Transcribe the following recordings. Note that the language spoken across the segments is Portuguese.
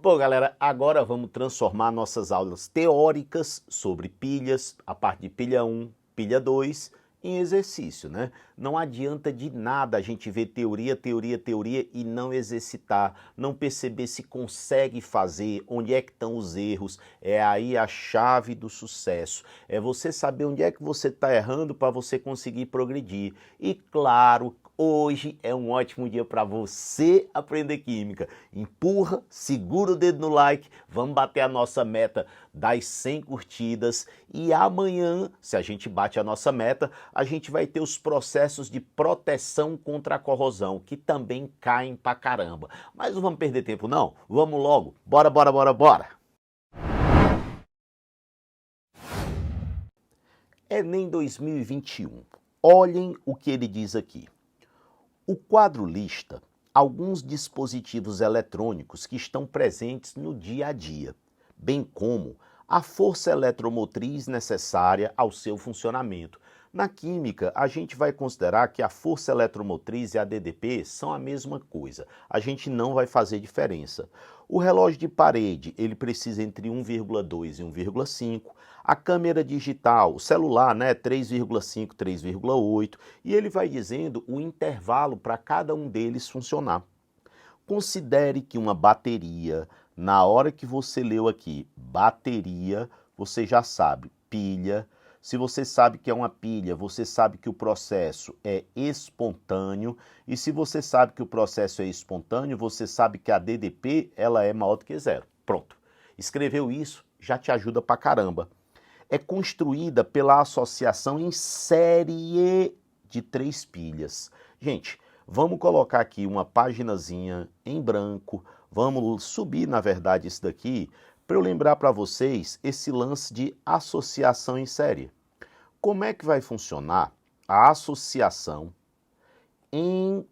Bom, galera, agora vamos transformar nossas aulas teóricas sobre pilhas, a parte de pilha 1, pilha 2, em exercício, né? Não adianta de nada a gente ver teoria, teoria, teoria e não exercitar, não perceber se consegue fazer, onde é que estão os erros. É aí a chave do sucesso. É você saber onde é que você está errando para você conseguir progredir. E claro, hoje é um ótimo dia para você aprender química. Empurra, segura o dedo no like, vamos bater a nossa meta das 100 curtidas e amanhã, se a gente bate a nossa meta, a gente vai ter os processos de proteção contra a corrosão, que também caem pra caramba. Mas não vamos perder tempo não, vamos logo, bora, bora, bora, bora! Enem 2021, olhem o que ele diz aqui. O quadro lista alguns dispositivos eletrônicos que estão presentes no dia a dia, bem como a força eletromotriz necessária ao seu funcionamento. Na química, a gente vai considerar que a força eletromotriz e a DDP são a mesma coisa. A gente não vai fazer diferença. O relógio de parede, ele precisa entre 1,2 e 1,5. A câmera digital, o celular, né, 3,5, 3,8. E ele vai dizendo o intervalo para cada um deles funcionar. Considere que uma bateria, na hora que você leu aqui, bateria, você já sabe, pilha. Se você sabe que é uma pilha, você sabe que o processo é espontâneo. E se você sabe que o processo é espontâneo, você sabe que a DDP ela é maior do que zero. Pronto. Escreveu isso, já te ajuda pra caramba. É construída pela associação em série de 3 pilhas. Gente, vamos colocar aqui uma paginazinha em branco, vamos subir, na verdade, isso daqui, para eu lembrar para vocês esse lance de associação em série. Como é que vai funcionar a associação em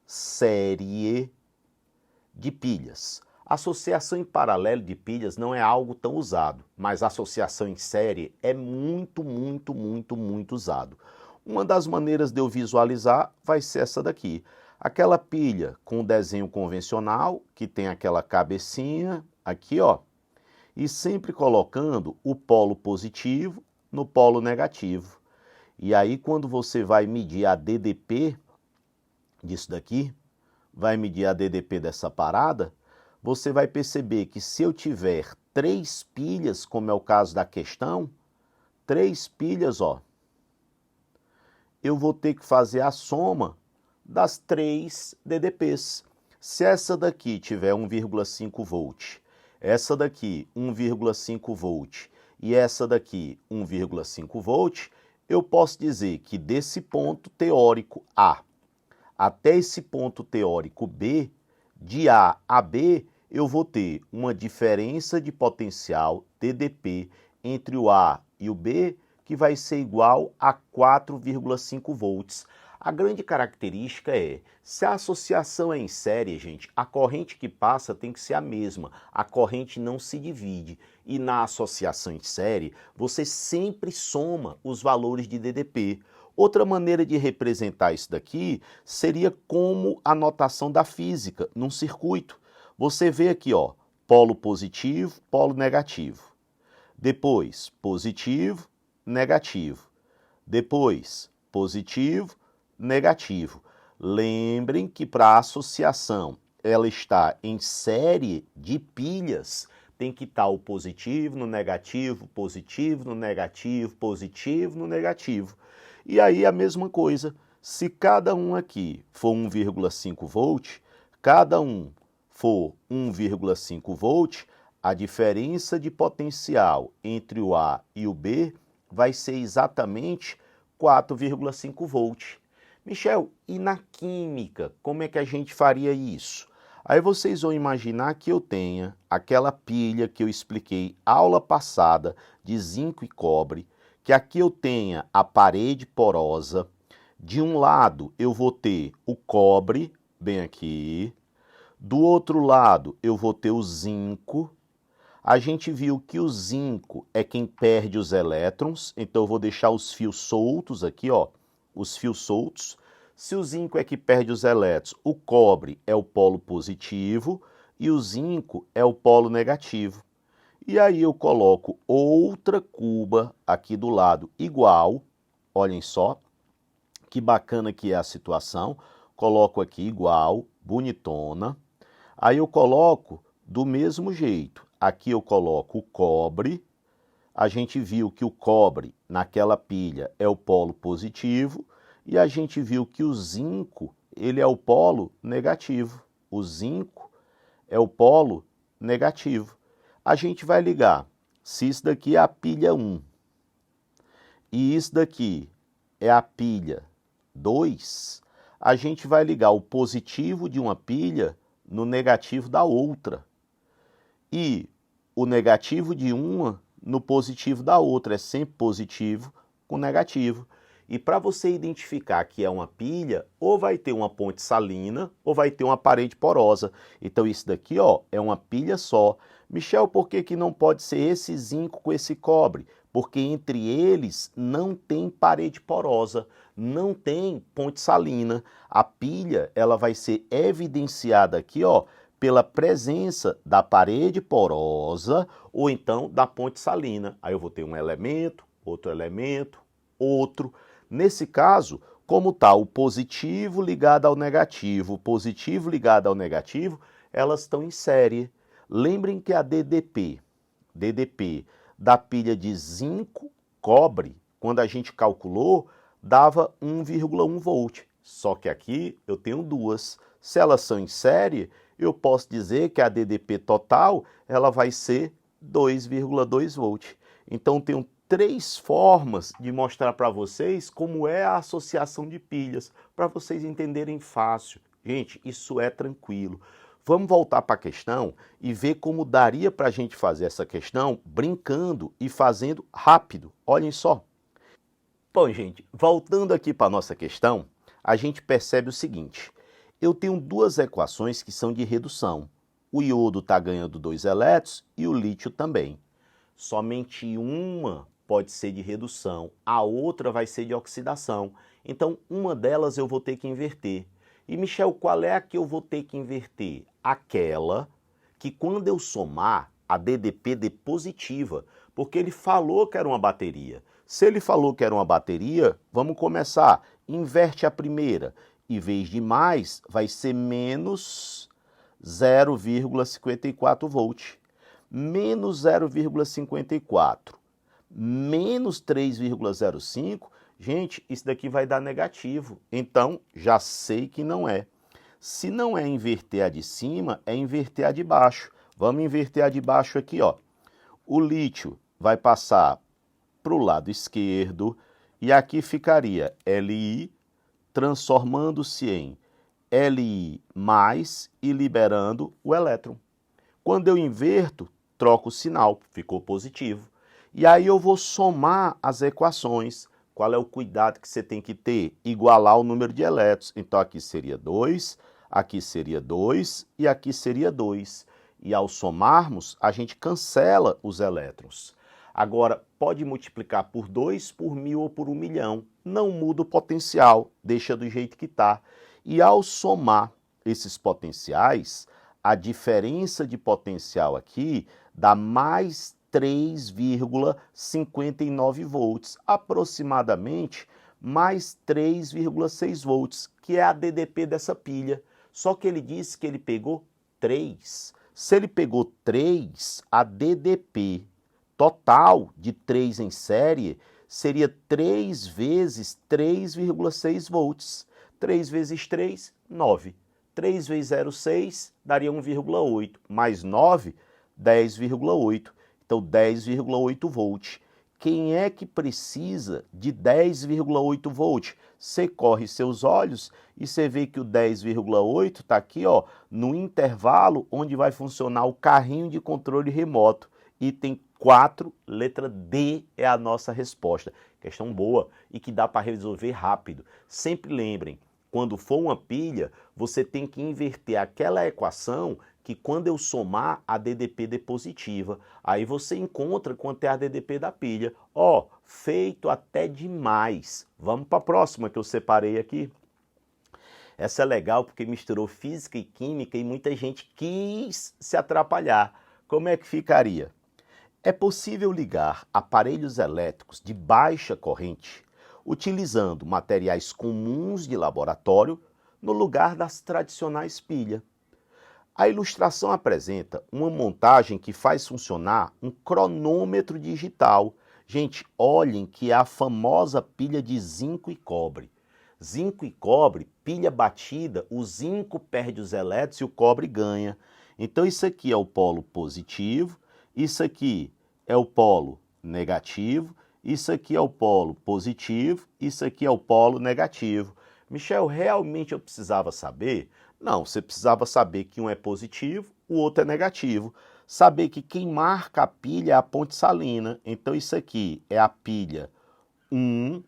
série de pilhas? Associação em paralelo de pilhas não é algo tão usado, mas associação em série é muito usado. Uma das maneiras de eu visualizar vai ser essa daqui. Aquela pilha com o desenho convencional, que tem aquela cabecinha aqui, ó, e sempre colocando o polo positivo no polo negativo. E aí quando você vai medir a DDP disso daqui, vai medir a DDP dessa parada, você vai perceber que se eu tiver 3 pilhas, como é o caso da questão, 3 pilhas, ó, eu vou ter que fazer a soma das 3 DDPs. Se essa daqui tiver 1,5 volt, essa daqui 1,5 volt e essa daqui 1,5 volt, eu posso dizer que desse ponto teórico A até esse ponto teórico B, de A a B, eu vou ter uma diferença de potencial DDP entre o A e o B, que vai ser igual a 4,5 volts. A grande característica é, se a associação é em série, gente, a corrente que passa tem que ser a mesma, a corrente não se divide. E na associação em série, você sempre soma os valores de DDP. Outra maneira de representar isso daqui seria como a notação da física num circuito. Você vê aqui, ó, polo positivo, polo negativo. Depois, positivo, negativo. Depois, positivo, negativo. Lembrem que para a associação ela está em série de pilhas, tem que estar o positivo no negativo, positivo no negativo, positivo no negativo. E aí a mesma coisa, se cada um aqui for 1,5 volt, cada um for 1,5 volt, a diferença de potencial entre o A e o B vai ser exatamente 4,5 volt. Michel, e na química, como é que a gente faria isso? Aí vocês vão imaginar que eu tenha aquela pilha que eu expliquei aula passada de zinco e cobre, que aqui eu tenha a parede porosa, de um lado eu vou ter o cobre, bem aqui, do outro lado eu vou ter o zinco. A gente viu que o zinco é quem perde os elétrons, então eu vou deixar os fios soltos aqui, ó, os fios soltos. Se o zinco é que perde os elétrons, o cobre é o polo positivo e o zinco é o polo negativo. E aí eu coloco outra cuba aqui do lado igual, olhem só, que bacana que é a situação, coloco aqui igual, bonitona, aí eu coloco do mesmo jeito, aqui eu coloco o cobre, a gente viu que o cobre naquela pilha é o polo positivo e a gente viu que o zinco, ele é o polo negativo, o zinco é o polo negativo. A gente vai ligar, se isso daqui é a pilha 1 e isso daqui é a pilha 2, a gente vai ligar o positivo de uma pilha no negativo da outra. E o negativo de uma no positivo da outra, é sempre positivo com negativo. E para você identificar que é uma pilha, ou vai ter uma ponte salina, ou vai ter uma parede porosa. Então isso daqui, ó, é uma pilha só. Michel, por que não pode ser esse zinco com esse cobre? Porque entre eles não tem parede porosa, não tem ponte salina. A pilha, ela vai ser evidenciada aqui, ó, pela presença da parede porosa ou então da ponte salina. Aí eu vou ter um elemento, outro. Nesse caso, como está o positivo ligado ao negativo, o positivo ligado ao negativo, elas estão em série. Lembrem que a DDP da pilha de zinco, cobre, quando a gente calculou, dava 1,1 volt. Só que aqui eu tenho duas. Se elas são em série, eu posso dizer que a DDP total ela vai ser 2,2 volt. Então tenho 3 formas de mostrar para vocês como é a associação de pilhas, para vocês entenderem fácil. Gente, isso é tranquilo. Vamos voltar para a questão e ver como daria para a gente fazer essa questão brincando e fazendo rápido. Olhem só. Bom, gente, voltando aqui para a nossa questão, a gente percebe o seguinte. Eu tenho duas equações que são de redução. O iodo está ganhando 2 elétrons e o lítio também. Somente uma pode ser de redução, a outra vai ser de oxidação. Então, uma delas eu vou ter que inverter. E, Michel, qual é a que eu vou ter que inverter? Aquela que, quando eu somar, a DDP dê positiva, porque ele falou que era uma bateria. Se ele falou que era uma bateria, vamos começar. Inverte a primeira. Em vez de mais, vai ser menos 0,54 volt. Menos 0,54, menos 3,05, gente, isso daqui vai dar negativo. Então, já sei que não é. Se não é inverter a de cima, é inverter a de baixo. Vamos inverter a de baixo aqui, ó. O lítio vai passar para o lado esquerdo e aqui ficaria Li transformando-se em Li mais e liberando o elétron. Quando eu inverto, troco o sinal, ficou positivo. E aí eu vou somar as equações. Qual é o cuidado que você tem que ter? Igualar o número de elétrons. Então aqui seria 2, aqui seria 2 e aqui seria 2. E ao somarmos, a gente cancela os elétrons. Agora, pode multiplicar por 2, por 1000 ou por 1 milhão. Não muda o potencial, deixa do jeito que está. E ao somar esses potenciais, a diferença de potencial aqui dá mais 3,59 volts, aproximadamente mais 3,6 volts, que é a DDP dessa pilha. Só que ele disse que ele pegou 3. Se ele pegou 3, a DDP total de 3 em série seria 3 vezes 3,6 volts. 3 vezes 3, 9. 3 vezes 0,6 daria 1,8, mais 9, 10,8. Então, 10,8 volts. Quem é que precisa de 10,8 volts? Você corre seus olhos e você vê que o 10,8 está aqui, ó, no intervalo onde vai funcionar o carrinho de controle remoto. Item 4, letra D é a nossa resposta. Questão boa e que dá para resolver rápido. Sempre lembrem, quando for uma pilha, você tem que inverter aquela equação que quando eu somar, a DDP dê positiva. Aí você encontra quanto é a DDP da pilha. Ó, feito até demais. Vamos para a próxima que eu separei aqui. Essa é legal porque misturou física e química e muita gente quis se atrapalhar. Como é que ficaria? É possível ligar aparelhos elétricos de baixa corrente utilizando materiais comuns de laboratório no lugar das tradicionais pilhas. A ilustração apresenta uma montagem que faz funcionar um cronômetro digital. Gente, olhem que é a famosa pilha de zinco e cobre. Zinco e cobre, pilha batida, o zinco perde os elétrons e o cobre ganha. Então isso aqui é o polo positivo, isso aqui é o polo negativo, isso aqui é o polo positivo, isso aqui é o polo negativo. Michel, realmente eu precisava saber? Não, você precisava saber que um é positivo, o outro é negativo. Saber que quem marca a pilha é a ponte salina. Então isso aqui é a pilha 1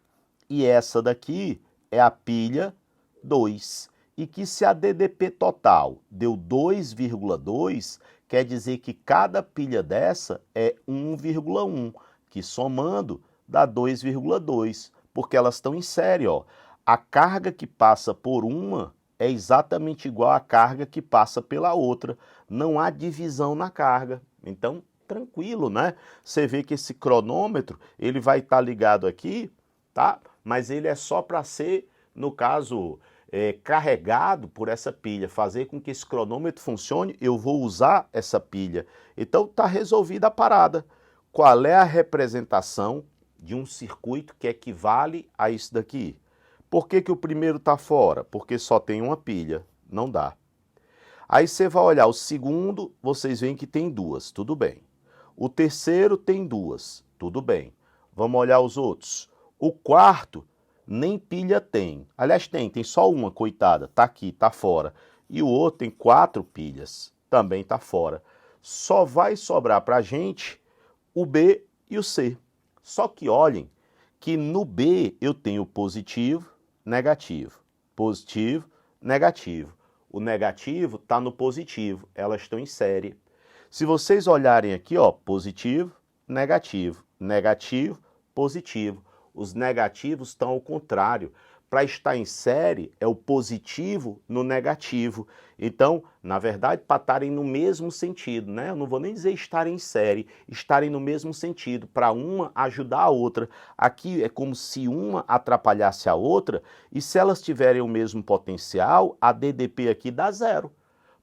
e essa daqui é a pilha 2. E que se a DDP total deu 2,2, quer dizer que cada pilha dessa é 1,1, que somando dá 2,2, porque elas estão em série, ó. A carga que passa por uma é exatamente igual à carga que passa pela outra. Não há divisão na carga. Então, tranquilo, né? Você vê que esse cronômetro, ele vai estar ligado aqui, tá? Mas ele é só para ser, no caso, carregado por essa pilha. Fazer com que esse cronômetro funcione, eu vou usar essa pilha. Então, está resolvida a parada. Qual é a representação de um circuito que equivale a isso daqui? Por que o primeiro está fora? Porque só tem uma pilha, não dá. Aí você vai olhar o segundo, vocês veem que tem duas, tudo bem. O terceiro tem duas, tudo bem. Vamos olhar os outros. O quarto nem pilha tem. Aliás, tem só uma, coitada, tá aqui, tá fora. E o outro tem 4 pilhas, também tá fora. Só vai sobrar pra gente o B e o C. Só que olhem que no B eu tenho positivo, negativo, positivo, negativo. O negativo está no positivo, elas estão em série. Se vocês olharem aqui, ó, positivo, negativo, negativo, positivo. Os negativos estão ao contrário. Para estar em série é o positivo no negativo. Então, na verdade, para estarem no mesmo sentido, né? Eu não vou nem dizer estarem em série, estarem no mesmo sentido, para uma ajudar a outra. Aqui é como se uma atrapalhasse a outra, e se elas tiverem o mesmo potencial, a DDP aqui dá 0.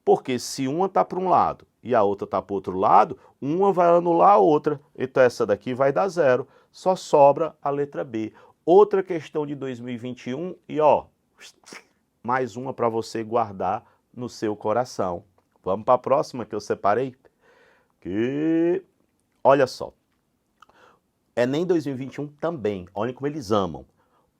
Porque se uma está para um lado e a outra está para o outro lado, uma vai anular a outra. Então essa daqui vai dar 0. Só sobra a letra B. Outra questão de 2021 e ó, mais uma para você guardar no seu coração. Vamos para a próxima que eu separei? Olha só, Enem 2021 também, olhem como eles amam.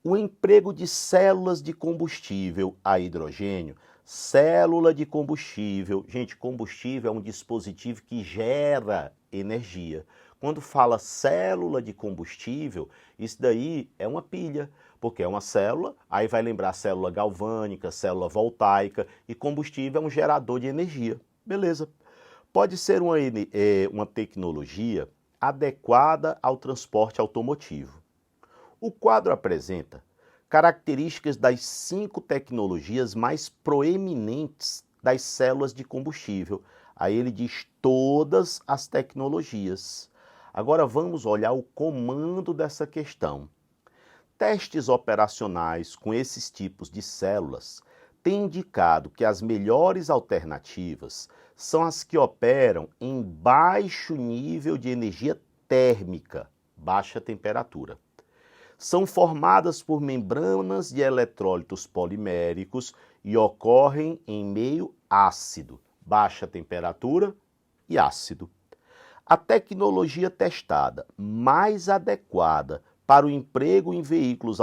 O emprego de células de combustível a hidrogênio. Célula de combustível. Gente, combustível é um dispositivo que gera energia. Quando fala célula de combustível, isso daí é uma pilha, porque é uma célula, aí vai lembrar célula galvânica, célula voltaica, e combustível é um gerador de energia. Beleza. Pode ser uma tecnologia adequada ao transporte automotivo. O quadro apresenta características das 5 tecnologias mais proeminentes das células de combustível. Aí ele diz todas as tecnologias. Agora vamos olhar o comando dessa questão. Testes operacionais com esses tipos de células têm indicado que as melhores alternativas são as que operam em baixo nível de energia térmica, baixa temperatura. São formadas por membranas de eletrólitos poliméricos e ocorrem em meio ácido, baixa temperatura e ácido. A tecnologia testada mais adequada para o emprego em veículos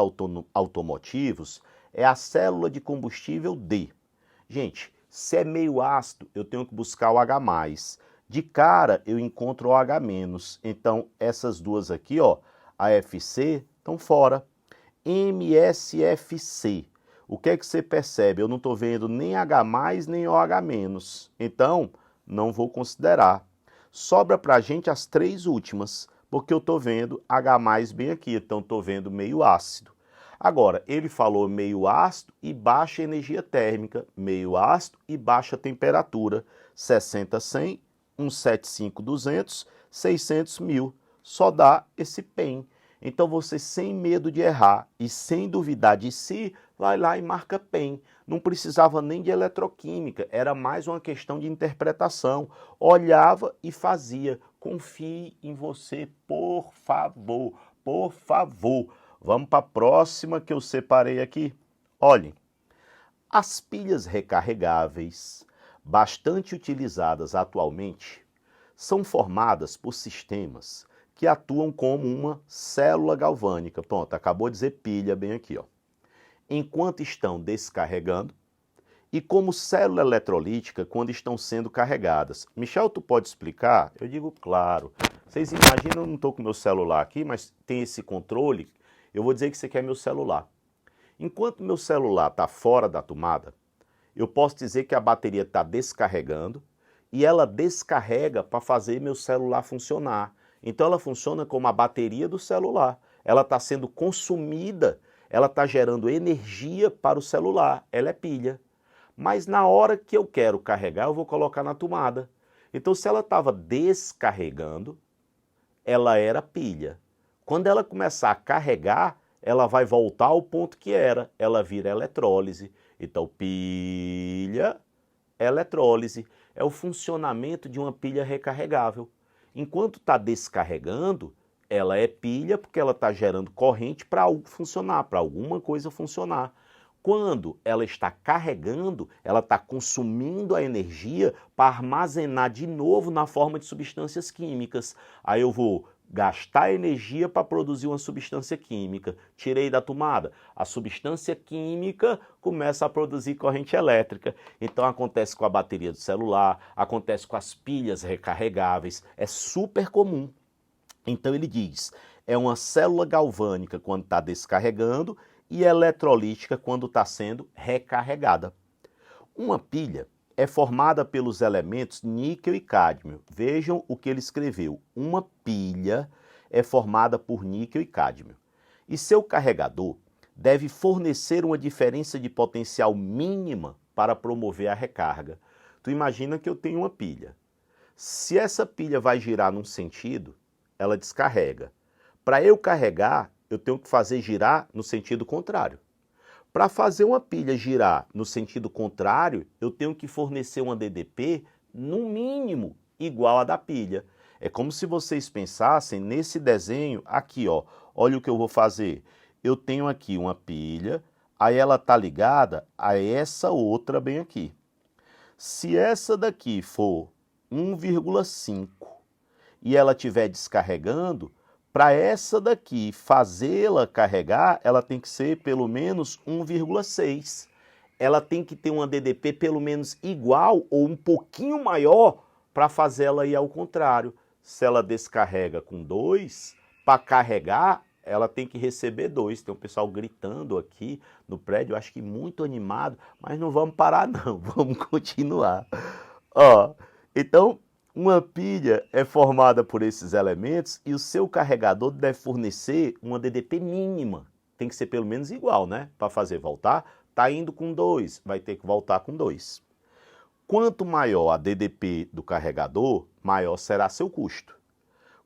automotivos é a célula de combustível D. Gente, se é meio ácido, eu tenho que buscar o H+. De cara, eu encontro o H-. Então, essas duas aqui, ó, AFC, estão fora. MSFC. O que é que você percebe? Eu não estou vendo nem H+, nem OH-. Então, não vou considerar. Sobra para a gente as 3 últimas, porque eu estou vendo H+ bem aqui, então estou vendo meio ácido. Agora, ele falou meio ácido e baixa energia térmica, meio ácido e baixa temperatura, 60-100, 175-200, 600-1000, só dá esse PEM. Então você, sem medo de errar e sem duvidar de si, vai lá e marca PEM. Não precisava nem de eletroquímica, era mais uma questão de interpretação. Olhava e fazia. Confie em você, por favor, por favor. Vamos para a próxima que eu separei aqui. Olhem, as pilhas recarregáveis, bastante utilizadas atualmente, são formadas por sistemas que atuam como uma célula galvânica. Pronto, acabou de dizer pilha bem aqui, ó. Enquanto estão descarregando, e como célula eletrolítica quando estão sendo carregadas. Michel, tu pode explicar? Eu digo, claro. Vocês imaginam, eu não estou com meu celular aqui, mas tem esse controle. Eu vou dizer que esse aqui é meu celular. Enquanto meu celular está fora da tomada, eu posso dizer que a bateria está descarregando e ela descarrega para fazer meu celular funcionar. Então ela funciona como a bateria do celular. Ela está sendo consumida, ela está gerando energia para o celular. Ela é pilha. Mas na hora que eu quero carregar, eu vou colocar na tomada. Então se ela estava descarregando, ela era pilha. Quando ela começar a carregar, ela vai voltar ao ponto que era. Ela vira eletrólise. Então pilha, eletrólise. É o funcionamento de uma pilha recarregável. Enquanto está descarregando, ela é pilha porque ela está gerando corrente para algo funcionar, para alguma coisa funcionar. Quando ela está carregando, ela está consumindo a energia para armazenar de novo na forma de substâncias químicas. Aí eu vou gastar energia para produzir uma substância química. Tirei da tomada. A substância química começa a produzir corrente elétrica. Então acontece com a bateria do celular, acontece com as pilhas recarregáveis. É super comum. Então ele diz, é uma célula galvânica quando está descarregando e eletrolítica quando está sendo recarregada. Uma pilha é formada pelos elementos níquel e cádmio. Vejam o que ele escreveu. Uma pilha é formada por níquel e cádmio. E seu carregador deve fornecer uma diferença de potencial mínima para promover a recarga. Tu imagina que eu tenho uma pilha. Se essa pilha vai girar num sentido, ela descarrega. Para eu carregar, eu tenho que fazer girar no sentido contrário. Para fazer uma pilha girar no sentido contrário, eu tenho que fornecer uma DDP, no mínimo, igual a da pilha. É como se vocês pensassem nesse desenho aqui, ó. Olha o que eu vou fazer. Eu tenho aqui uma pilha, aí ela está ligada a essa outra bem aqui. Se essa daqui for 1,5 e ela estiver descarregando, para essa daqui fazê-la carregar, ela tem que ser pelo menos 1,6. Ela tem que ter uma DDP pelo menos igual ou um pouquinho maior para fazê-la ir ao contrário. Se ela descarrega com 2, para carregar, ela tem que receber 2. Tem um pessoal gritando aqui no prédio, eu acho que muito animado, mas não vamos parar não, vamos continuar. Ó, então, uma pilha é formada por esses elementos e o seu carregador deve fornecer uma DDP mínima. Tem que ser pelo menos igual, né? Para fazer voltar, tá indo com 2, vai ter que voltar com 2. Quanto maior a DDP do carregador, maior será seu custo.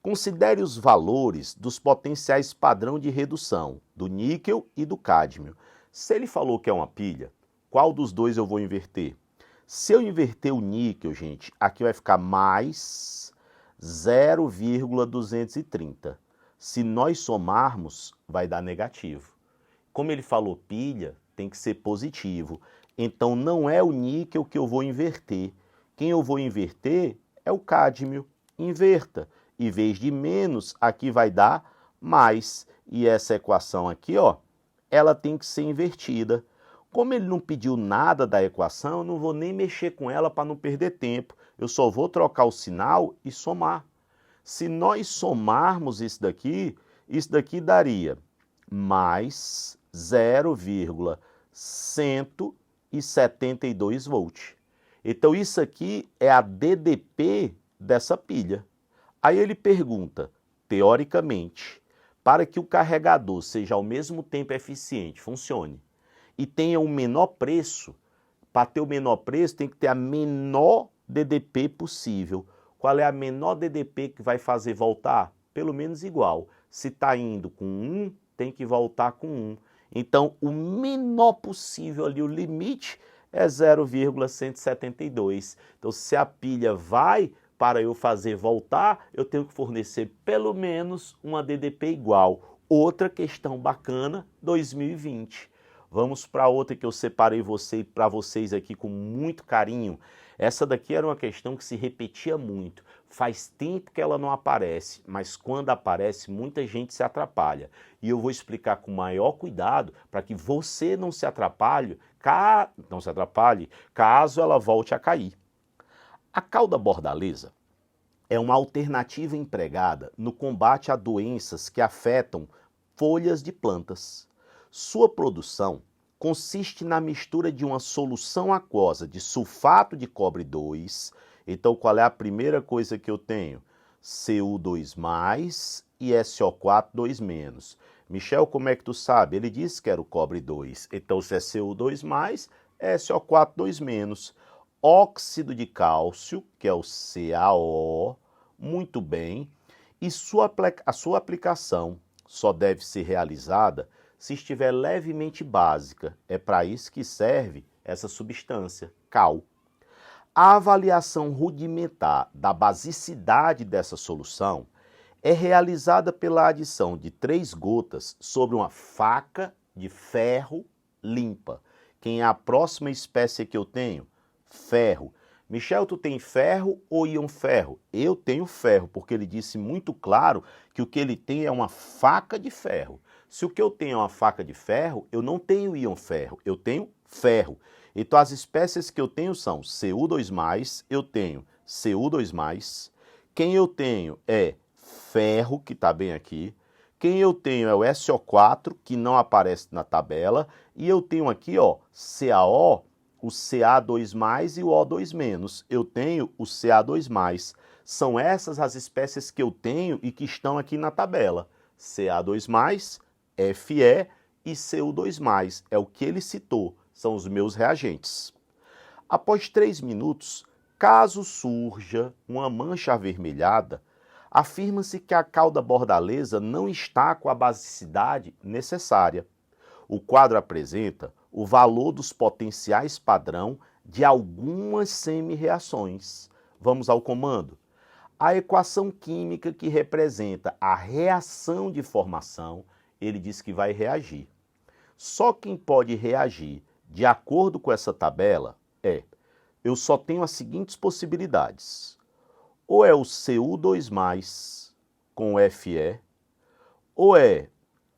Considere os valores dos potenciais padrão de redução, do níquel e do cádmio. Se ele falou que é uma pilha, qual dos dois eu vou inverter? Se eu inverter o níquel, gente, aqui vai ficar mais 0,230. Se nós somarmos, vai dar negativo. Como ele falou pilha, tem que ser positivo. Então não é o níquel que eu vou inverter. Quem eu vou inverter é o cádmio. Inverta. Em vez de menos, aqui vai dar mais. E essa equação aqui, ó, ela tem que ser invertida. Como ele não pediu nada da equação, eu não vou nem mexer com ela para não perder tempo. Eu só vou trocar o sinal e somar. Se nós somarmos isso daqui daria mais 0,172 volts. Então isso aqui é a DDP dessa pilha. Aí ele pergunta, teoricamente, Para que o carregador seja ao mesmo tempo eficiente, funcione, e tenha o menor preço, para ter o menor preço tem que ter a menor DDP possível. Qual é a menor DDP que vai fazer voltar? Pelo menos igual. Se está indo com 1, tem que voltar com 1. Então, o menor possível ali, o limite, é 0,172. Então, se a pilha vai para eu fazer voltar, eu tenho que fornecer pelo menos uma DDP igual. Outra questão bacana, 2020. Vamos para outra que eu separei para vocês aqui com muito carinho. Essa daqui era uma questão que se repetia muito. Faz tempo que ela não aparece, mas quando aparece, muita gente se atrapalha. E eu vou explicar com maior cuidado para que você não se atrapalhe, caso ela volte a cair. A cauda bordaleza é uma alternativa empregada no combate a doenças que afetam folhas de plantas. Sua produção consiste na mistura de uma solução aquosa de sulfato de cobre 2. Então, qual é a primeira coisa que eu tenho? Cu2+, e SO4 2-. Michel, como é que tu sabe? Ele disse que era o cobre 2. Então, se é Cu2+, é SO4 2-. Óxido de cálcio, que é o CaO, muito bem. E a sua aplicação só deve ser realizada se estiver levemente básica. É para isso que serve essa substância, cal. A avaliação rudimentar da basicidade dessa solução é realizada pela adição de 3 gotas sobre uma faca de ferro limpa. Quem é a próxima espécie que eu tenho? Ferro. Michel, tu tem ferro ou íon ferro? Eu tenho ferro, porque ele disse muito claro que o que ele tem é uma faca de ferro. Se o que eu tenho é uma faca de ferro, eu não tenho íon ferro, eu tenho ferro. Então as espécies que eu tenho são Cu2+, eu tenho Cu2+, quem eu tenho é ferro, que está bem aqui, quem eu tenho é o SO4, que não aparece na tabela, e eu tenho aqui, ó, CaO, o Ca2+, e o O2-. Eu tenho o Ca2+. São essas as espécies que eu tenho e que estão aqui na tabela. Ca2+, Fe e Cu2+. É o que ele citou, são os meus reagentes. Após 3 minutos, caso surja uma mancha avermelhada, afirma-se que a cauda bordaleza não está com a basicidade necessária. O quadro apresenta o valor dos potenciais padrão de algumas semi-reações. Vamos ao comando. A equação química que representa a reação de formação, ele diz que vai reagir. Só quem pode reagir de acordo com essa tabela eu só tenho as seguintes possibilidades. Ou é o Cu2+ com o Fe, ou é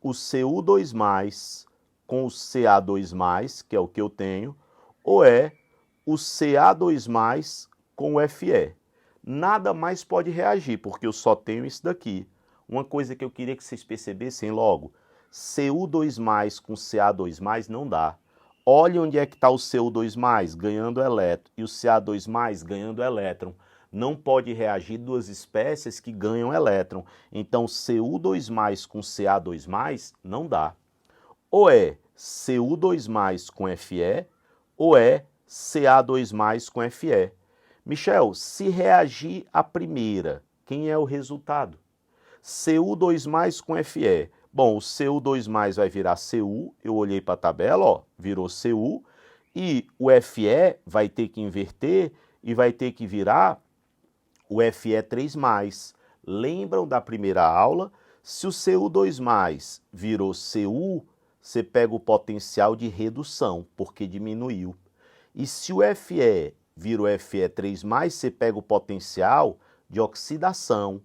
o Cu2+ com o Ca2+, que é o que eu tenho, ou é o Ca2+ com o Fe. Nada mais pode reagir, porque eu só tenho isso daqui. Uma coisa que eu queria que vocês percebessem logo, Cu2+ com Ca2+ não dá. Olha onde é que está o Cu2+ ganhando elétron e o Ca2+ ganhando elétron. Não pode reagir duas espécies que ganham elétron. Então, Cu2+ com Ca2+ não dá. Ou é Cu2+ com Fe, ou é Ca2+ com Fe. Michel, se reagir a primeira, quem é o resultado? Cu2+ com Fe. Bom, o Cu2+ vai virar Cu, eu olhei para a tabela, ó, virou Cu, e o Fe vai ter que inverter e vai ter que virar o Fe3+. Lembram da primeira aula? Se o Cu2+ virou Cu, você pega o potencial de redução, porque diminuiu. E se o Fe vira o Fe3+, você pega o potencial de oxidação.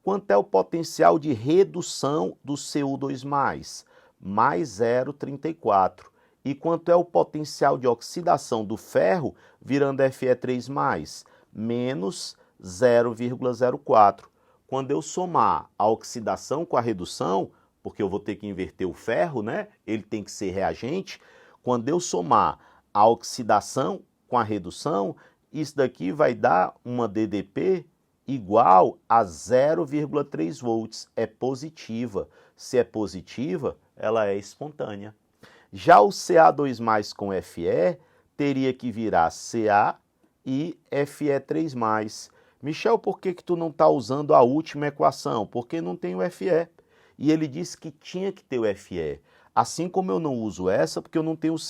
Quanto é o potencial de redução do Cu2+? Mais 0,34. E quanto é o potencial de oxidação do ferro virando Fe3+? Menos 0,04. Quando eu somar a oxidação com a redução, porque eu vou ter que inverter o ferro, né? Ele tem que ser reagente. Quando eu somar a oxidação com a redução, isso daqui vai dar uma DDP igual a 0,3 volts. É positiva. Se é positiva, ela é espontânea. Já o Ca2+ com Fe teria que virar Ca e Fe3+. Michel, por que tu não está usando a última equação? Porque não tem o Fe. E ele disse que tinha que ter o Fe. Assim como eu não uso essa, porque eu não tenho o Cu+,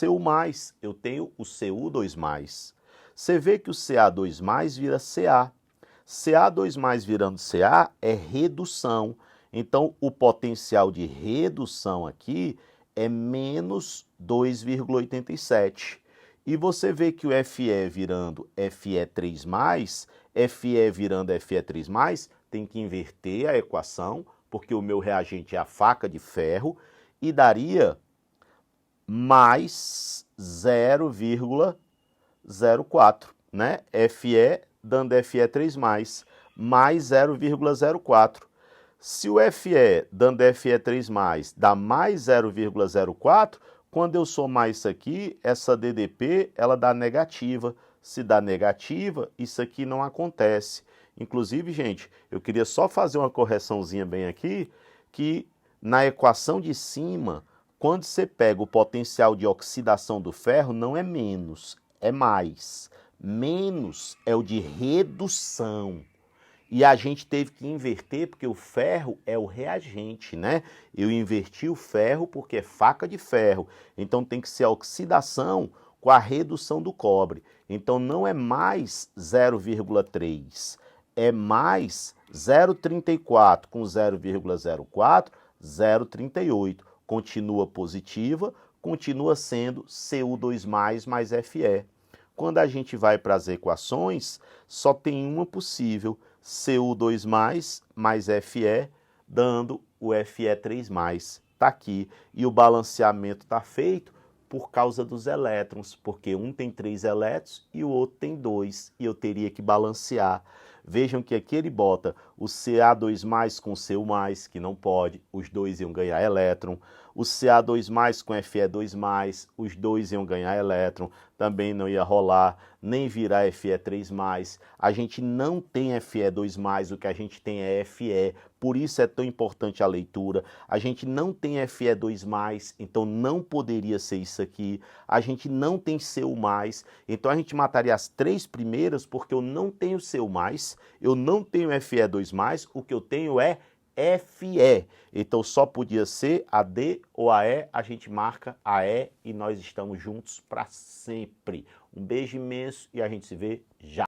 eu tenho o Cu2+. Você vê que o Ca2+ vira Ca. Ca2+ virando Ca é redução. Então, o potencial de redução aqui é menos 2,87. E você vê que o Fe virando Fe3+, Fe virando Fe3+, tem que inverter a equação, porque o meu reagente é a faca de ferro, e daria mais 0,04, né? Fe dando Fe3+, mais 0,04. Se o Fe dando Fe3+, dá mais 0,04, quando eu somar isso aqui, essa DDP, ela dá negativa. Se dá negativa, isso aqui não acontece. Inclusive, gente, eu queria só fazer uma correçãozinha bem aqui, que na equação de cima, quando você pega o potencial de oxidação do ferro, não é menos, é mais. Menos é o de redução. E a gente teve que inverter porque o ferro é o reagente, né? Eu inverti o ferro porque é faca de ferro. Então tem que ser a oxidação com a redução do cobre. Então não é mais 0,3, é mais 0,34 com 0,04, 0,38. Continua positiva, continua sendo Cu2+ mais Fe. Quando a gente vai para as equações, só tem uma possível, Cu2+ mais Fe, dando o Fe3+. Está aqui. E o balanceamento está feito por causa dos elétrons, porque um tem 3 elétrons e o outro tem 2, e eu teria que balancear. Vejam que aqui ele bota o Ca2+ com Cu+, que não pode, os dois iam ganhar elétron. O Ca2+ com Fe2+, os dois iam ganhar elétron, também não ia rolar, nem virar Fe3+. A gente não tem Fe2+, o que a gente tem é Fe, por isso é tão importante a leitura. A gente não tem Fe2+, então não poderia ser isso aqui. A gente não tem Cu+, então a gente mataria as 3 primeiras, porque eu não tenho Cu+, eu não tenho Fe2+, o que eu tenho é Fe. Então só podia ser a D ou a E, a gente marca a E e nós estamos juntos para sempre. Um beijo imenso e a gente se vê já.